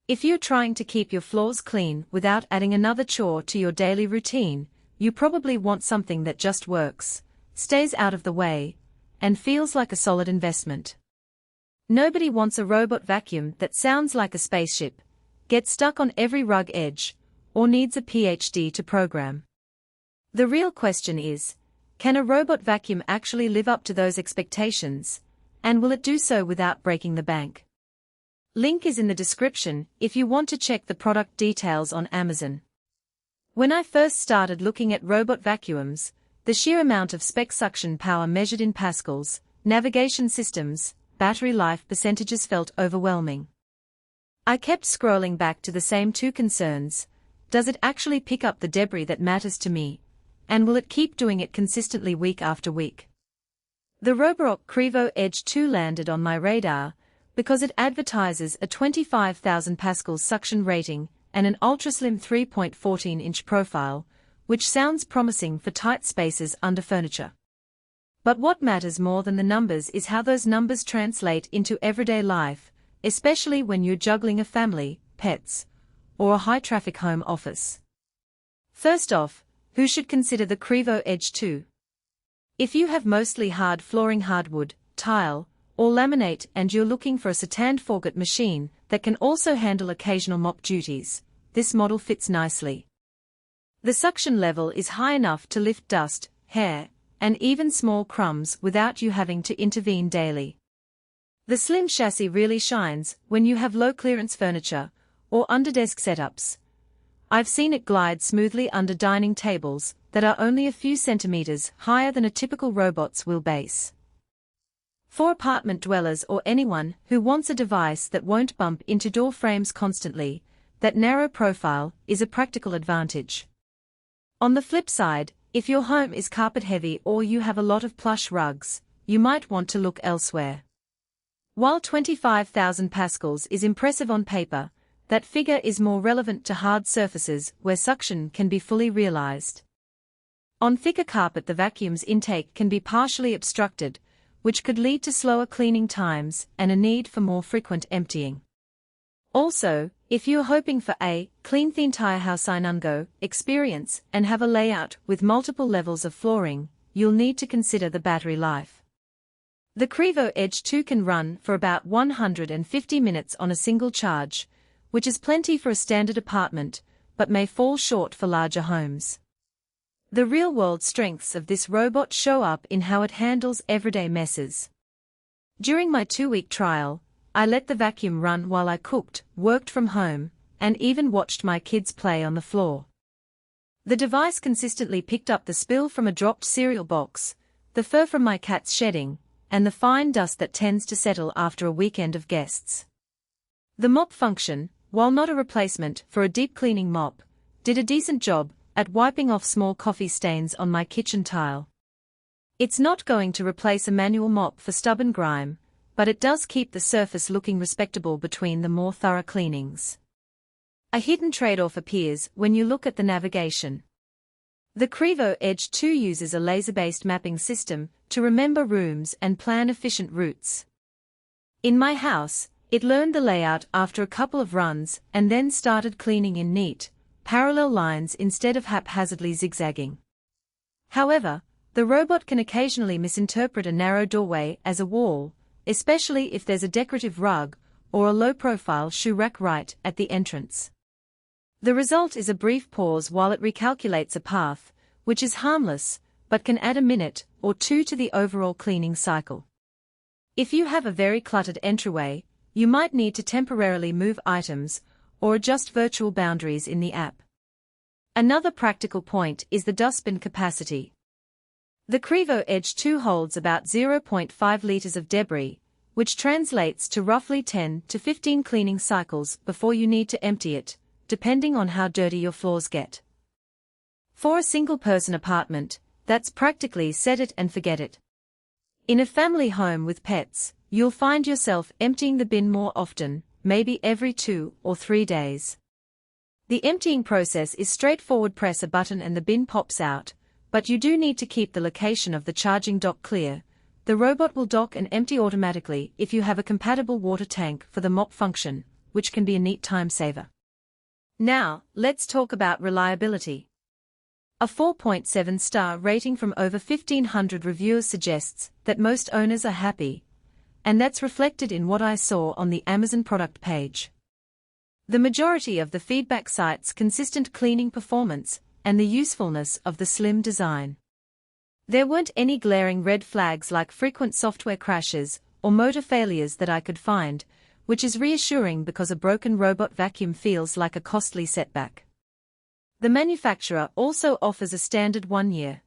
If you're trying to keep your floors clean without adding another chore to your daily routine, you probably want something that just works, stays out of the way, and feels like a solid investment. Nobody wants a robot vacuum that sounds like a spaceship, gets stuck on every rug edge, or needs a PhD to program. The real question is, can a robot vacuum actually live up to those expectations, and will it do so without breaking the bank? Link is in the description if you want to check the product details on Amazon. When I first started looking at robot vacuums, the sheer amount of spec suction power measured in pascals, navigation systems, battery life percentages felt overwhelming. I kept scrolling back to the same two concerns: does it actually pick up the debris that matters to me, and will it keep doing it consistently week after week? The roborock Qrevo Edge 2 landed on my radar because it advertises a 25,000 pascals suction rating and an ultra-slim 3.14-inch profile, which sounds promising for tight spaces under furniture. But what matters more than the numbers is how those numbers translate into everyday life, especially when you're juggling a family, pets, or a high-traffic home office. First off, who should consider the Qrevo Edge 2? If you have mostly hard flooring, hardwood, tile, or laminate, and you're looking for a satin forget machine that can also handle occasional mop duties, this model fits nicely. The suction level is high enough to lift dust, hair, and even small crumbs without you having to intervene daily. The slim chassis really shines when you have low-clearance furniture or under-desk setups. I've seen it glide smoothly under dining tables that are only a few centimeters higher than a typical robot's wheelbase. For apartment dwellers or anyone who wants a device that won't bump into door frames constantly, that narrow profile is a practical advantage. On the flip side, if your home is carpet-heavy or you have a lot of plush rugs, you might want to look elsewhere. While 25,000 pascals is impressive on paper, that figure is more relevant to hard surfaces where suction can be fully realized. On thicker carpet, the vacuum's intake can be partially obstructed, which could lead to slower cleaning times and a need for more frequent emptying. Also, if you're hoping for a clean the entire house in one go experience and have a layout with multiple levels of flooring, you'll need to consider the battery life. The Qrevo Edge 2 can run for about 150 minutes on a single charge, which is plenty for a standard apartment, but may fall short for larger homes. The real-world strengths of this robot show up in how it handles everyday messes. During my 2-week trial, I let the vacuum run while I cooked, worked from home, and even watched my kids play on the floor. The device consistently picked up the spill from a dropped cereal box, the fur from my cat's shedding, and the fine dust that tends to settle after a weekend of guests. The mop function, while not a replacement for a deep cleaning mop, did a decent job at wiping off small coffee stains on my kitchen tile. It's not going to replace a manual mop for stubborn grime, but it does keep the surface looking respectable between the more thorough cleanings. A hidden trade-off appears when you look at the navigation. The Qrevo Edge 2 uses a laser-based mapping system to remember rooms and plan efficient routes. In my house, it learned the layout after a couple of runs and then started cleaning in neat, parallel lines instead of haphazardly zigzagging. However, the robot can occasionally misinterpret a narrow doorway as a wall, especially if there's a decorative rug or a low-profile shoe rack right at the entrance. The result is a brief pause while it recalculates a path, which is harmless, but can add a minute or two to the overall cleaning cycle. If you have a very cluttered entryway, you might need to temporarily move items or adjust virtual boundaries in the app. Another practical point is the dustbin capacity. The Qrevo Edge 2 holds about 0.5 liters of debris, which translates to roughly 10 to 15 cleaning cycles before you need to empty it, depending on how dirty your floors get. For a single-person apartment, that's practically set it and forget it. In a family home with pets, you'll find yourself emptying the bin more often, maybe every 2 or 3 days. The emptying process is straightforward: press a button and the bin pops out, but you do need to keep the location of the charging dock clear. The robot will dock and empty automatically if you have a compatible water tank for the mop function, which can be a neat time saver. Now, let's talk about reliability. A 4.7-star rating from over 1,500 reviewers suggests that most owners are happy, and that's reflected in what I saw on the Amazon product page. The majority of the feedback cites consistent cleaning performance and the usefulness of the slim design. There weren't any glaring red flags like frequent software crashes or motor failures that I could find, which is reassuring because a broken robot vacuum feels like a costly setback. The manufacturer also offers a standard 1-year